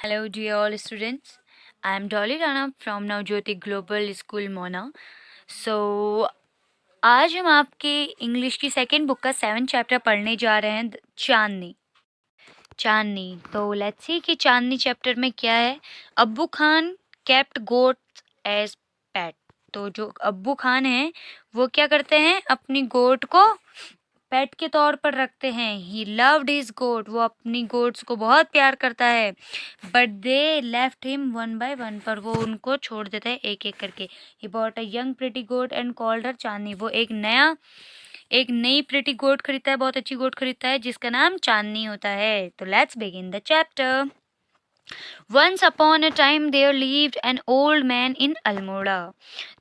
Hello, dear all students. I am Dolly Rana from Navjyoti Global School Mona. So, आज हम आपके English की second book का 7th chapter पढ़ने जा रहे हैं, चांदनी। तो लेट्स सी कि चांदनी चैप्टर में क्या है। Abbu Khan kept goats as pet. तो जो अब्बू खान हैं वो क्या करते हैं, अपनी गोट को पेट के तौर पर रखते हैं। ही लव्ड हिज गोट, वो अपनी गोट्स को बहुत प्यार करता है। But they left him one by one, पर वो उनको छोड़ देता है एक एक करके। He bought a young pretty goat and called her Chandni. वो एक नई प्रिटी गोट खरीदता है, बहुत अच्छी गोट खरीदता है जिसका नाम चांदनी होता है। तो let's begin the chapter. Once upon a time there lived an old man in Almora.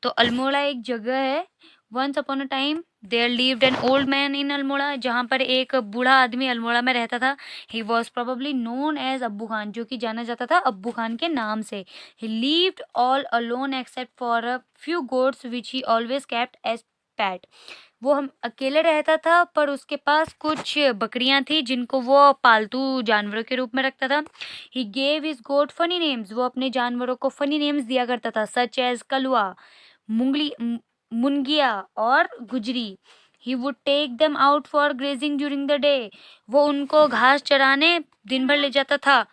तो अल्मोड़ा एक जगह है। Once upon a time there lived an old man in Almora, जहाँ पर एक बूढ़ा आदमी अल्मोड़ा में रहता था। He was probably known as Abbu Khan, जो कि जाना जाता था अब्बू खान के नाम से। He lived all alone except for a few goats which he always kept as pet. वो हम अकेले रहता था, पर उसके पास कुछ बकरियां थी जिनको वो पालतू जानवरों के रूप में रखता था। He gave his goat funny names, वो अपने जानवरों को फनी नेम्स दिया करता था, सच एज कलुआ, मुंगिया और Gujri. He would take them out for grazing during the day, वो उनको घास चराने दिन भर ले जाता था।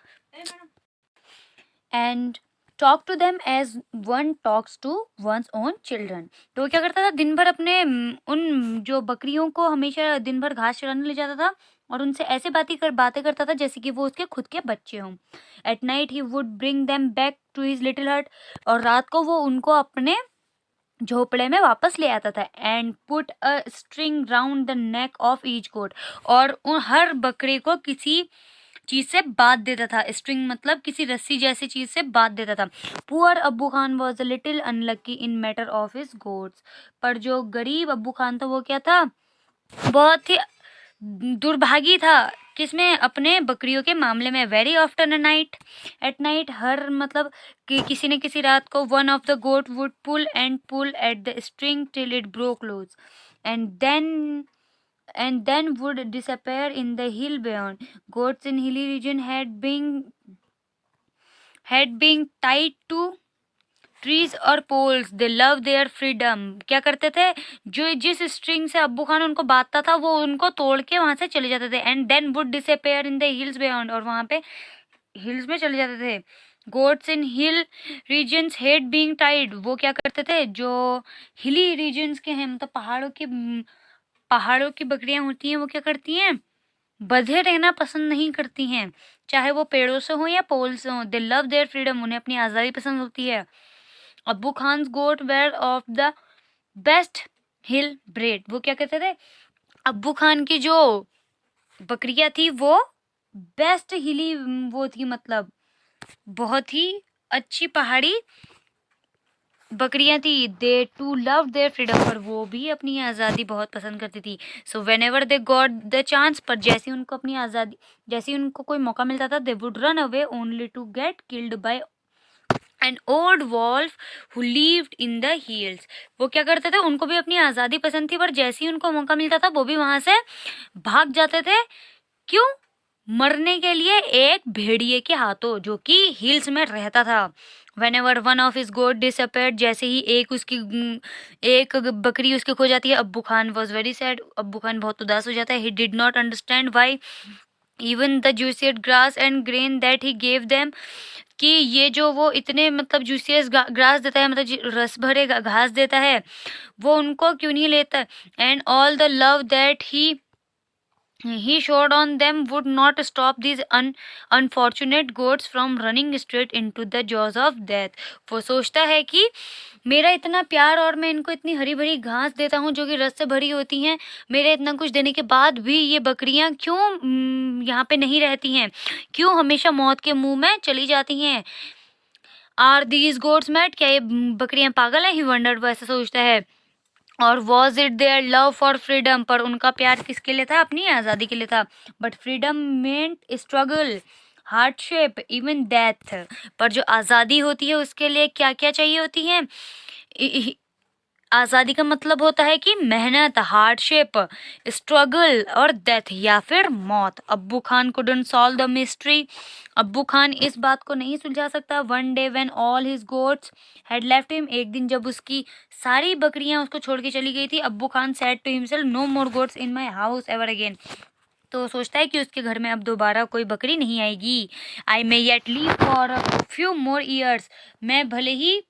And talk to them as one talks to one's own children. तो वो क्या करता था, दिन भर अपने उन जो बकरियों को हमेशा दिन भर घास चराने ले जाता था और उनसे ऐसे बातें करता था जैसे कि वो उसके खुद के बच्चे हों। At night he would bring them back to his little hut, और रात को वो उनको अपने झोपड़े में वापस ले आता था। And put a string round the neck of each goat, और उन हर बकरे को किसी चीज से बांध देता था। स्ट्रिंग मतलब किसी रस्सी जैसी चीज से बांध देता था। पुअर अब्बू Khan was a little unlucky in matter of his goats, पर जो गरीब अब्बू खान था वो क्या था, बहुत ही दुर्भागी था। किसमें, अपने बकरियों के मामले में। वेरी आफ्टर एट नाइट, हर मतलब कि किसी न किसी रात को, one of the goat would pull at the string till it broke loose, and then would disappear in the hill beyond. Goats in hilly region had been tied to trees और poles. They love their freedom. क्या करते थे, जो जिस string से अब्बू खान उनको बांधता था वो उनको तोड़ के वहां से चले जाते थे। And then would disappear in the hills beyond, और वहां पे हिल्स में चले जाते थे। Goats in hill regions hate being tied, वो क्या करते थे, जो हिली रीजन्स के हैं, मतलब पहाड़ों की बकरियां होती हैं, वो क्या करती हैं, बंधे रहना पसंद नहीं करती हैं, चाहे वो पेड़ों से हो या पोल से हो। दे लव देयर फ्रीडम, उन्हें अपनी आज़ादी पसंद होती है। Abbu Khan's goat were of the best hill breed, वो क्या कहते थे, अब्बू खान की जो बकरियां थी वो बेस्ट हिली वो थी, मतलब बहुत ही अच्छी पहाड़ी बकरियां थी। दे टू लव देयर फ्रीडम, पर वो भी अपनी आज़ादी बहुत पसंद करती थी। So when ever they got the chance, पर जैसे उनको अपनी आज़ादी, जैसे उनको कोई मौका मिलता था, they would run away only to get killed by an old wolf who lived in the hills. वो क्या करते थे, उनको भी अपनी आज़ादी पसंद थी, पर जैसे ही उनको मौका मिलता था वो भी वहां से भाग जाते थे। क्यों, मरने के लिए एक भेड़िए के हाथों, जो कि हिल्स में रहता था। Whenever one of his goat disappeared, जैसे ही एक बकरी उसकी खो जाती है, Abbu Khan was very sad, अब्बू खान बहुत उदास हो जाता है। He did not understand why even the juiciest grass and grain that he gave them, कि ये जो वो इतने मतलब जूसियस ग्रास देता है, मतलब रस भरे घास देता है, वो उनको क्यों नहीं लेता। And all the love that he showed on them would not stop these unfortunate goats from running straight into the jaws of death. वो सोचता है कि मेरा इतना प्यार और मैं इनको इतनी हरी भरी घास देता हूँ जो कि रस से भरी होती हैं, मेरे इतना कुछ देने के बाद भी ये बकरियां क्यों यहाँ पे नहीं रहती हैं, क्यों हमेशा मौत के मुंह में चली जाती हैं। आर दीज गोट्स मैड, क्या ये बकरियां पागल हैं, ही वंडर्ड, वो ऐसा सोचता है। और was it their love for freedom, पर उनका प्यार किसके लिए था, अपनी आज़ादी के लिए था। But freedom meant struggle, hardship, even death, पर जो आज़ादी होती है उसके लिए क्या क्या चाहिए होती है, आज़ादी का मतलब होता है कि मेहनत, हार्डशिप, स्ट्रगल और डेथ या फिर मौत। अब्बू Khan couldn't solve the mystery. अब्बू खान इस बात को नहीं सुलझा सकता। One day when all his goats had left him, एक दिन जब उसकी सारी बकरियां उसको छोड़ के चली गई थी, Abbu Khan said to himself, no more goats in my house ever again. तो सोचता है कि उसके घर में अब दोबारा कोई बकरी नहीं आएगी। I may yet live for a few more years, मैं भले ही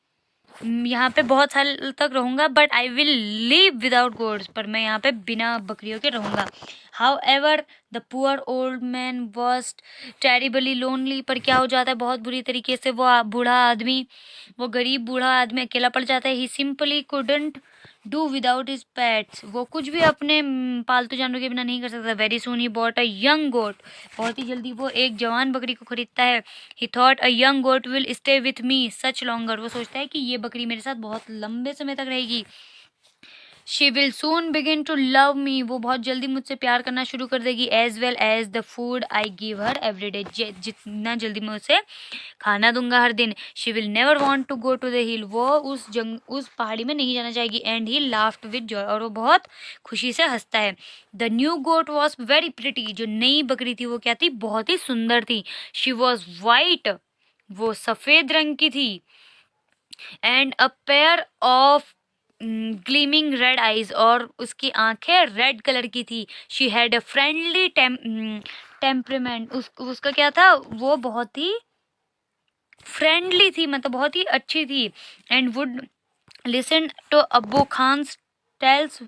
यहाँ पे बहुत साल तक रहूँगा, but I will live without goats, पर मैं यहाँ पे बिना बकरियों के रहूँगा। However the poor old man was terribly lonely, पर क्या हो जाता है बहुत बुरी तरीके से, वो गरीब बूढ़ा आदमी अकेला पड़ जाता है। He simply couldn't do without his pets, वो कुछ भी अपने पालतू जानवरों के बिना नहीं कर सकता। Very soon he bought a young goat, बहुत ही जल्दी वो एक जवान बकरी को खरीदता है। He thought a young goat will stay with me such longer, वो सोचता है कि ये बकरी मेरे साथ बहुत लंबे समय तक रहेगी। She will soon begin to love me, वो बहुत जल्दी मुझसे प्यार करना शुरू कर देगी। As well as the food I give her every day, जितना जल्दी मैं उसे खाना दूंगा हर दिन। She will never want to go to the hill, वो उस पहाड़ी में नहीं जाना चाहेगी। And he laughed with joy, और वो बहुत खुशी से हंसता है। The new goat was very pretty, जो नई बकरी थी वो क्या थी, बहुत ही सुंदर थी। शी वॉज वाइट, वो सफेद रंग की थी। And a pair of gleaming red eyes, और उसकी आंखें रेड कलर की थी। She had a friendly temperament, उसका क्या था, वो बहुत ही फ्रेंडली थी, मतलब बहुत ही अच्छी थी। And would listen to Abbu Khan's tales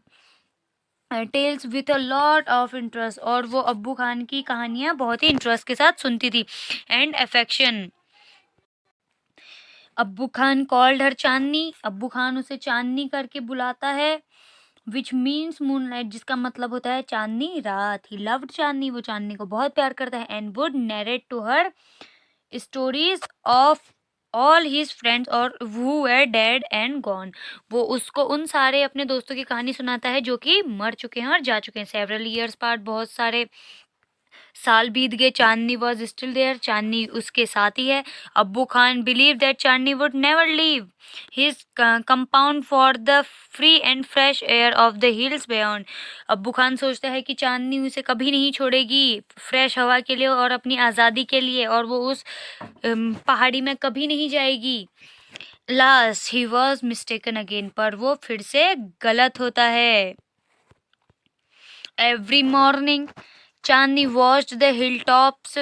tales with a lot of interest, और वो अब्बू खान की कहानियां बहुत ही इंटरेस्ट के साथ सुनती थी। एंड अफेक्शन, अब्बू खान कॉल्ड हर चांदनी, अब्बू खान उसे चांदनी करके बुलाता है। विच मीन्स मूनलाइट, जिसका मतलब होता है चांदनी रात। ही लव्ड चांदनी, वो चांदनी को बहुत प्यार करता है। And would narrate to her stories of all his friends और who were dead and gone, वो उसको उन सारे अपने दोस्तों की कहानी सुनाता है जो कि मर चुके हैं और जा चुके हैं। सेवरल ईयर्स पार्ट, बहुत सारे साल बीत गए। चांदनी वॉज स्टिल देयर, चांदनी उसके साथ ही है। Abbu Khan believe that Chandni would never leave his compound for the free and fresh air of the hills beyond, अब्बू खान सोचता है कि चांदनी उसे कभी नहीं छोड़ेगी फ्रेश हवा के लिए और अपनी आज़ादी के लिए, और वो उस पहाड़ी में कभी नहीं जाएगी। Last he was mistaken again, पर वो फिर से गलत होता है। Every morning Chandni watched the hill tops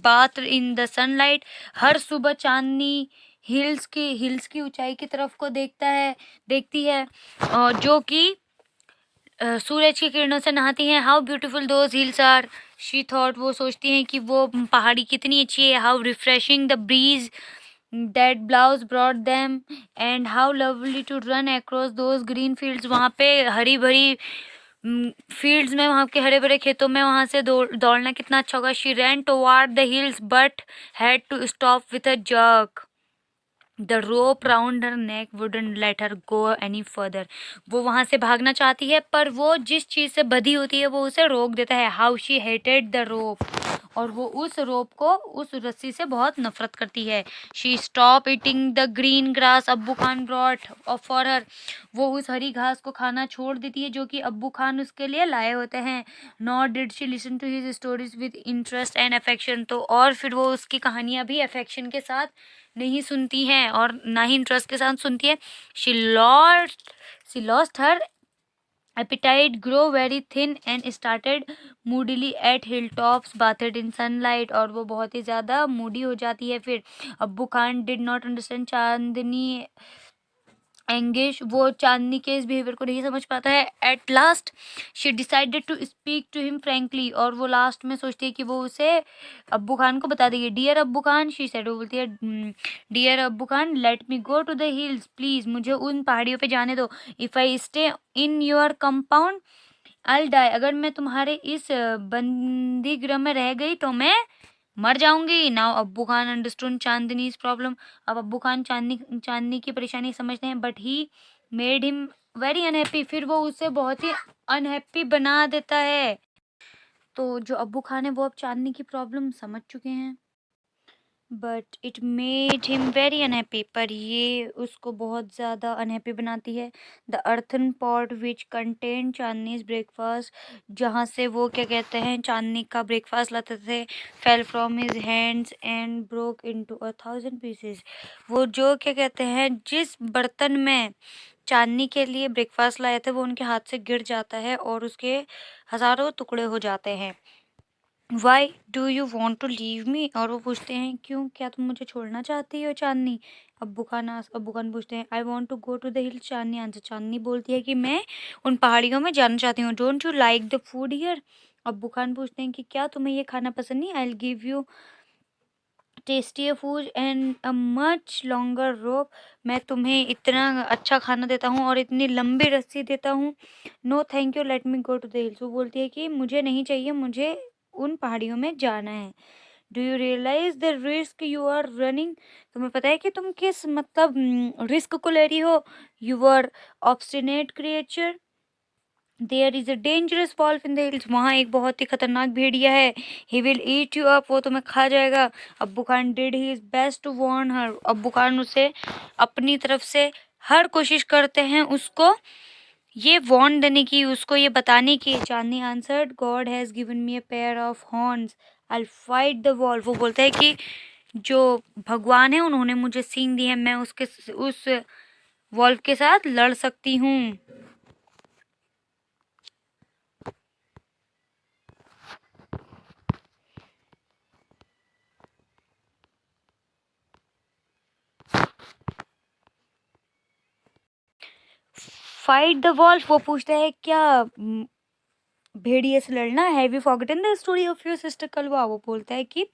bath in the sunlight, हर सुबह चांदनी हिल्स की ऊंचाई की तरफ को देखती है, और जो कि सूरज की किरणों से नहाती हैं। How beautiful those hills are, she thought, वो सोचती हैं कि वो पहाड़ी कितनी अच्छी है। How refreshing the breeze that blows broad them, and how lovely to run across those green fields, वहाँ पे हरी भरी फील्ड्स में, वहाँ के हरे भरे खेतों में वहाँ से दौड़ना कितना अच्छा होगा। She ran toward the hills but had to stop with a jerk, the rope round her neck wouldn't let her go any further, वो वहाँ से भागना चाहती है पर वो जिस चीज़ से बधी होती है वो उसे रोक देता है। How she hated the rope, और वो उस रोप को, उस रस्सी से बहुत नफरत करती है। She stop eating the green grass अब्बू खान ब्रॉट फॉर हर, वो उस हरी घास को खाना छोड़ देती है जो कि अब्बू खान उसके लिए लाए होते हैं। Not did she listen to his stories with interest and affection, तो और फिर वो उसकी कहानियाँ भी अफेक्शन के साथ नहीं सुनती हैं और ना ही इंटरेस्ट के साथ सुनती है। She lost her appetite grow very thin and started moodily at hilltops bathed in sunlight, और वो बहुत ही ज़्यादा मूडी हो जाती है। फिर अब्बू Khan did not understand Chandni engage, वो चांदनी के इस बिहेवियर को नहीं समझ पाता है। At last she decided to speak to him frankly, और वो लास्ट में सोचती है कि वो उसे अब्बू खान को बता देगी। Dear Abbu Khan, she said, वो बोलती है dear Abbu Khan, let me go to the hills please, मुझे उन पहाड़ियों पे जाने दो। If I stay in your compound I die, अगर मैं तुम्हारे इस बंदी गृह में रह गई तो मैं मर जाऊंगी। नाउ अब्बू खान अंडरस्टूड चांदनीज प्रॉब्लम, अब अब्बू खान चांदनी की परेशानी समझते हैं। But he made him very unhappy, फिर वो उसे बहुत ही अनहैप्पी बना देता है। तो जो अब्बू खान है वो अब चांदनी की प्रॉब्लम समझ चुके हैं। But it made him very unhappy, पर ये उसको बहुत ज़्यादा अनहैप्पी बनाती है। The earthen pot which contain Chandni's breakfast, जहाँ से वो क्या कहते हैं चांदनी का ब्रेकफास्ट लाते थे, fell from his hands and broke into 1,000 pieces. वो जो क्या कहते हैं जिस बर्तन में चांदनी के लिए ब्रेकफास्ट लाए थे वो उनके हाथ से गिर जाता है और उसके हज़ारों टुकड़े हो जाते हैं। Why do you want to leave me, और वो पूछते हैं क्यों, क्या तुम मुझे छोड़ना चाहती हो चांदनी। अब्बू खान पूछते हैं I want to go to the hill. Chandni answer, Chandni बोलती है कि मैं उन पहाड़ियों में जाना चाहती हूँ। Don't you like the food here. अब्बू खान पूछते हैं कि क्या तुम्हें ये खाना पसंद नहीं। I will give you tastier food and a much longer rope, मैं तुम्हें इतना अच्छा खाना देता हूँ और इतनी लंबी रस्सी देता हूँ। No thank you, let me go to the hills. वो बोलती है कि मुझे नहीं चाहिए, मुझे उन पहाड़ियों में जाना है। Do you realise the risk you are running, तुम्हें पता है कि तुम किस मतलब रिस्क को ले रही हो। You are obstinate creature, there is a dangerous wolf in the hills, वहाँ एक बहुत ही खतरनाक भेड़िया है। He will eat you up, वो तुम्हें खा जाएगा। Abbu Khan did his best to warn her, Abbu Khan उसे अपनी तरफ से हर कोशिश करते हैं उसको ये वार्न देने की, उसको ये बताने की। Chandni answered God has given me a pair of horns, I will fight the wolf. वो बोलता है कि जो भगवान है उन्होंने मुझे सींग दी है, मैं उसके उस वॉल्फ के साथ लड़ सकती हूँ। फाइट द वॉल्फ, वो पूछता है क्या भेड़िए से लड़ना। Have you forgotten the story of your sister Kalwa, वो बोलता है कि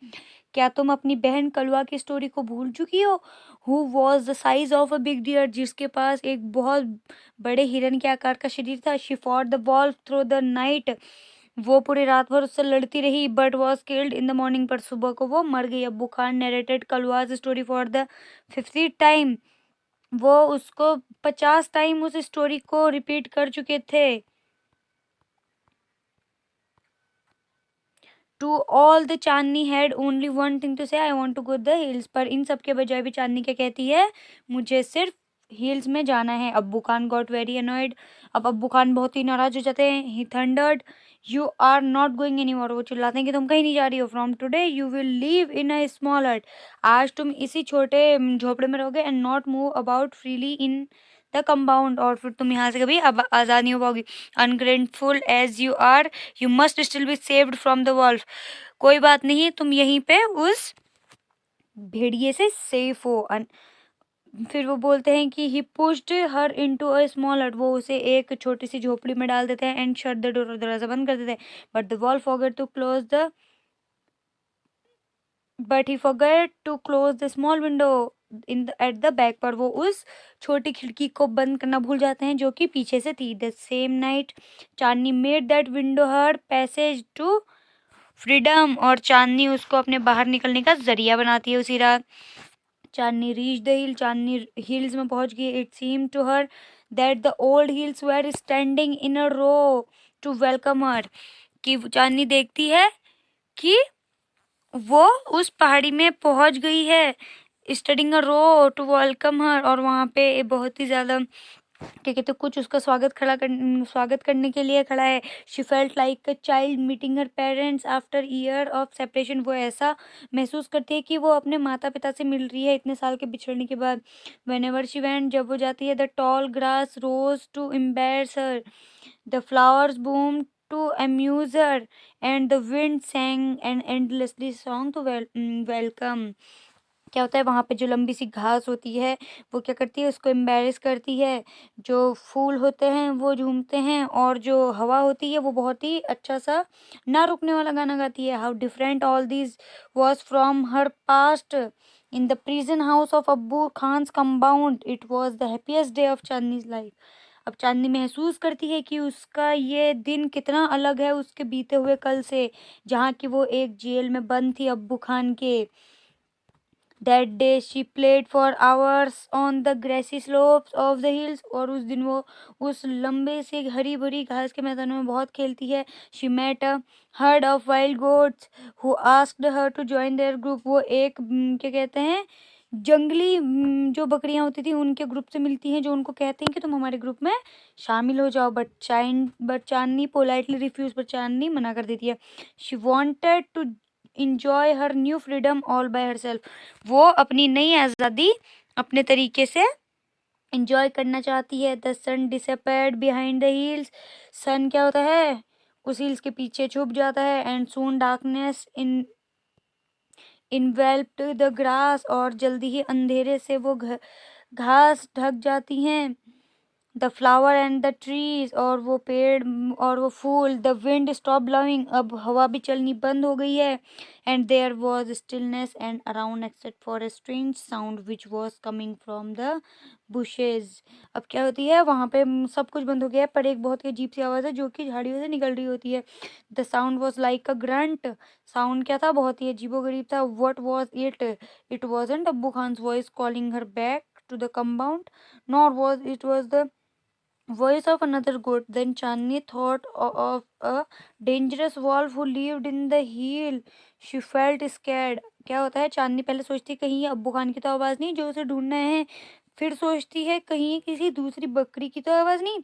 क्या तुम अपनी बहन कलवा की स्टोरी को भूल चुकी हो। Who was the size of a big deer, जिसके पास एक बहुत बड़े हिरन के आकार का शरीर था। She fought the wolf through the night, वो पूरी रात भर उससे लड़ती रही। But was killed in the morning, पर सुबह को वो मर गई। Abbu Khan narrated Kalwa's story for the 50th time, वो उसको 50 टाइम उस स्टोरी को रिपीट कर चुके थे। To all the Chandni had only one thing to say, I want to go the hills, पर इन सब के बजाय भी चांदनी क्या कहती है, मुझे सिर्फ हिल्स में जाना है। Abbu Khan got very annoyed, अब अब्बू खान बहुत ही नाराज हो जाते हैं। He thundered you are not going any more, वो चिल्लाते हैं कि तुम कहीं नहीं जा रही हो। From today you will live in a small हट, आज तुम इसी छोटे झोपड़े में रहोगे। And not move about freely in the compound, और फिर तुम यहाँ से कभी अब आज़ाद नहीं हो पाओगी। Ungrateful as you are, you must still be saved from the wolf, कोई बात नहीं तुम यहीं पे उस भेड़िए से सेफ हो। फिर वो बोलते हैं कि he pushed her into a small hut, वो उसे एक छोटी सी झोपड़ी में डाल देते हैं। एंड शट द डोर, दरवाजा बंद कर देते हैं। But the wolf forget to close the but he forget to close the small window in at the back, पर वो उस छोटी खिड़की को बंद करना भूल जाते हैं जो कि पीछे से थी। The same night Chandni made that window her passage to freedom, और चांदनी उसको अपने बाहर निकलने का जरिया बनाती है उसी रात। Chandni reach the hill, Chandni hills में पहुंच गई। It seem to her that the old hills were standing in a row to welcome her, कि चांदनी देखती है कि वो उस पहाड़ी में पहुंच गई है, studding a row to welcome her, और वहाँ पे बहुत ही ज़्यादा क्या कहते कुछ उसका स्वागत करने के लिए खड़ा है। She felt like a child meeting her parents after year of separation, वो ऐसा महसूस करती है कि वो अपने माता पिता से मिल रही है इतने साल के बिछड़ने के बाद। वेन एवर शी वेंट, जब वो जाती है, the tall grass rose to embarrass her, the flowers boom to amuse her, and the wind sang and endlessly song to welcome. क्या होता है वहाँ पे जो लंबी सी घास होती है वो क्या करती है उसको एम्बेरस करती है, जो फूल होते हैं वो झूमते हैं, और जो हवा होती है वो बहुत ही अच्छा सा ना रुकने वाला गाना गाती है। How different all this was from her past in the prison house of Abbu Khan's compound, it was the happiest day of Chandni's life. अब चांदनी महसूस करती है कि उसका ये दिन कितना अलग है उसके बीते हुए कल से, जहाँ की वो एक जेल में बंद थी अब्बू खान के। That day she played for hours on the grassy slopes of the hills, और उस दिन वो उस लंबे से हरी भरी घास के मैदानों में बहुत खेलती है. She met a herd of wild goats who asked her to join their group. वो एक क्या कहते हैं, जंगली जो बकरियां होती थी उनके ग्रुप से मिलती हैं, जो उनको कहते हैं कि तुम हमारे ग्रुप में शामिल हो जाओ. बट चांदनी पोलाइटली रिफ्यूज, पर चांदनी मना कर देती है. She wanted to enjoy her new freedom all by herself. वो अपनी नई आज़ादी अपने तरीके से इंजॉय करना चाहती है. The sun disappeared behind the hills. Sun क्या होता है, उस हिल्स के पीछे छुप जाता है. And soon darkness enveloped the grass. और जल्दी ही अंधेरे से वो घास ढक जाती हैं. The flower and the trees, और वो पेड़ और वो फूल. The wind stop blowing. अब हवा भी चलनी बंद हो गई है. And there was stillness and around except for a strange sound which was coming from the bushes. अब क्या होती है, वहां पे सब कुछ बंद हो गया है, पर एक बहुत ही अजीब सी आवाज है जो कि झाड़ियों से निकल रही होती है. The sound was like a grunt. Sound क्या था, बहुत ही अजीबोगरीब था. What was it? It wasn't Abbu Khan's voice calling her back to the compound, nor was the voice of another goat. Then Chandni thought of a dangerous wolf who lived in the hill. She felt scared. क्या होता है, चांदनी पहले सोचती है कहीं ये अब्बू खान की तो आवाज़ नहीं जो उसे ढूंढना है. फिर सोचती है कहीं किसी दूसरी बकरी की तो आवाज़ नहीं.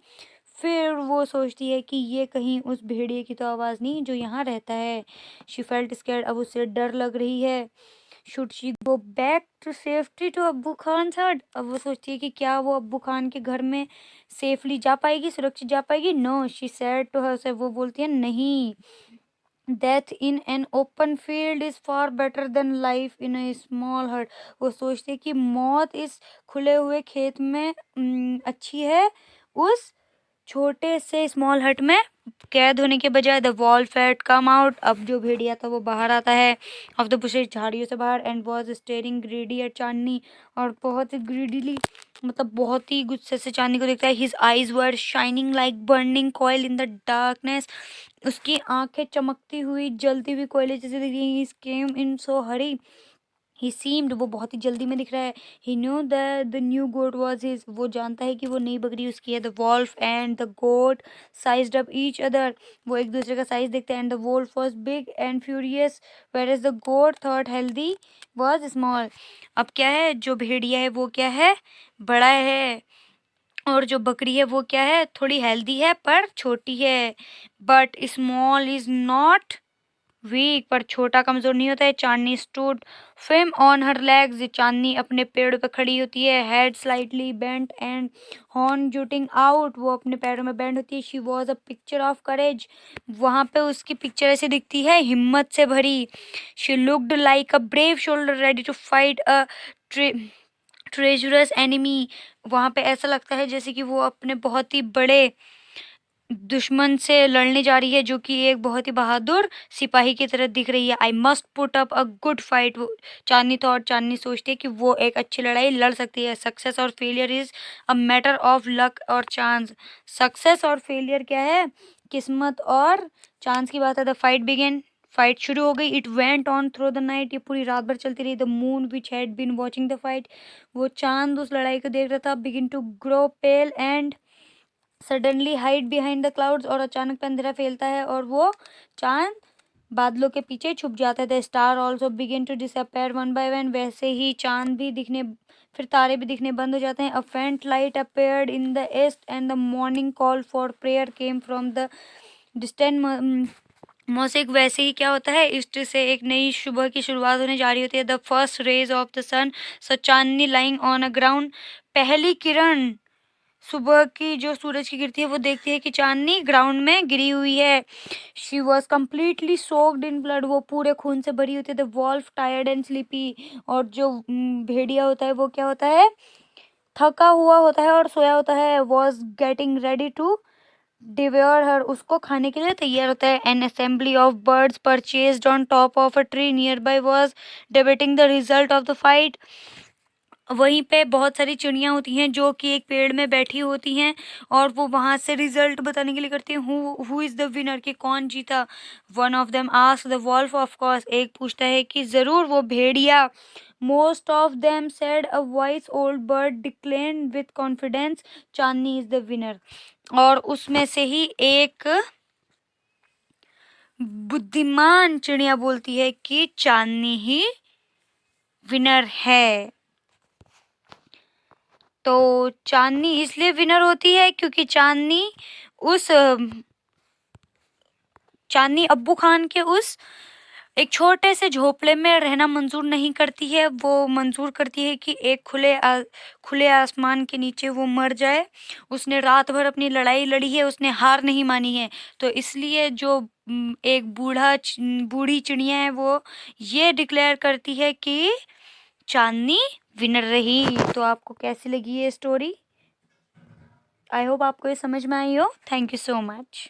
फिर वो सोचती है कि ये कहीं उस भेड़िए की तो आवाज़ नहीं जो यहाँ रहता है. She felt scared. अब उसे डर लग रही है. Should she go back to safety to Abbu Khan हट. अब वो सोचती है कि क्या वो अब्बू खान के घर में सेफली जा पाएगी, सुरक्षित जा पाएगी. No, she said to herself. वो बोलती है नहीं. Death in an open field is far better than life in a small hut. वो सोचती है कि मौत इस खुले हुए खेत में अच्छी है उस छोटे से स्मॉल हट में कैद होने के बजाय. The wolf had come out. अब जो भेड़िया था वो बाहर आता है ऑफ द बुशेस, झाड़ियों से बाहर. And was staring greedy at Chandni. और बहुत ही ग्रीडीली, मतलब बहुत ही गुस्से से चांदनी को देखता है. His eyes were shining like burning coil in the darkness. उसकी आंखें चमकती हुई जलती हुई कोयले जैसे दिख रही. ही केम इन सो हरी. ही सीम्ड, वो बहुत ही जल्दी में दिख रहा है. He knew the new goat was his. वो जानता है कि वो नई बकरी उसकी है. The wolf and the goat sized up each other. वो एक दूसरे का साइज देखते हैं. And the wolf was big and furious whereas the goat thought healthy was small. अब क्या है, जो भेड़िया है वो क्या है, बड़ा है. और जो बकरी है वो क्या है, थोड़ी हेल्दी है पर छोटी है. But small is not weak. पर छोटा कमजोर नहीं होता है. Chandni stood firm on her legs. Chandni अपने पेड़ों पे खड़ी होती है. Head slightly bent and horn jutting out. वो अपने पैरों में बेंड होती है. She was a picture of courage. वहां पे उसकी पिक्चर ऐसे दिखती है, हिम्मत से भरी. She looked like a brave soldier ready to fight a treacherous enemy. वहां पे ऐसा लगता है जैसे कि वो अपने बहुत ही बड़े दुश्मन से लड़ने जा रही है, जो कि एक बहुत ही बहादुर सिपाही की तरह दिख रही है. I must put up a good fight. Chandni सोचती है कि वो एक अच्छी लड़ाई लड़ सकती है. सक्सेस और failure is a matter of luck और चांस. सक्सेस और फेलियर क्या है, किस्मत और चांस की बात है. The fight begin. फाइट शुरू हो गई. It went on through the night. ये पूरी रात भर चलती रही. The moon which had been watching the fight. वो चांद उस लड़ाई को देख रहा था. Begin to grow pale and suddenly hide behind the clouds. और अचानक अंधेरा फैलता है और वो चांद बादलों के पीछे छुप जाता है. The star also begin to disappear one by one. वैसे ही चांद भी दिखने, फिर तारे भी दिखने बंद हो जाते हैं. A faint light appeared in the east and the morning call for prayer came from the distant mosque. वैसे ही क्या होता है, ईस्ट से एक नई सुबह की शुरुआत होने जा रही होती है. The first rays of the sun. So Chandni lying on a ground. पहली किरण सुबह की जो सूरज की गिरती है वो देखती है कि चांदनी ग्राउंड में गिरी हुई है. She was completely soaked in blood. वो पूरे खून से भरी होती है. The wolf tired and sleepy. और जो भेड़िया होता है वो क्या होता है, थका हुआ होता है और सोया होता है. Was getting ready to devour her. उसको खाने के लिए तैयार होता है. An assembly of birds perched on top of a tree nearby was debating the result of the fight. वहीं पे बहुत सारी चिड़ियाँ होती हैं जो कि एक पेड़ में बैठी होती हैं और वो वहाँ से रिजल्ट बताने के लिए करती हैं हु इज़ द विनर, कि कौन जीता। One of them ask the wolf, of course एक पूछता है कि ज़रूर वो भेड़िया। Most of them said, a wise old bird declared with confidence, Chandni is the winner. और उसमें से ही एक बुद्धिमान चिड़िया बोलती है कि चांदनी ही विनर है। तो चांदनी इसलिए विनर होती है क्योंकि चांदनी अब्बू खान के उस एक छोटे से झोपड़े में रहना मंजूर नहीं करती है। वो मंजूर करती है कि एक खुले आसमान के नीचे वो मर जाए। उसने रात भर अपनी लड़ाई लड़ी है, उसने हार नहीं मानी है। तो इसलिए जो एक बूढ़ी चिड़िया है वो ये डिक्लेयर करती है कि चांदनी विनर रही। तो आपको कैसी लगी ये स्टोरी? आई होप आपको ये समझ में आई हो। Thank you so much.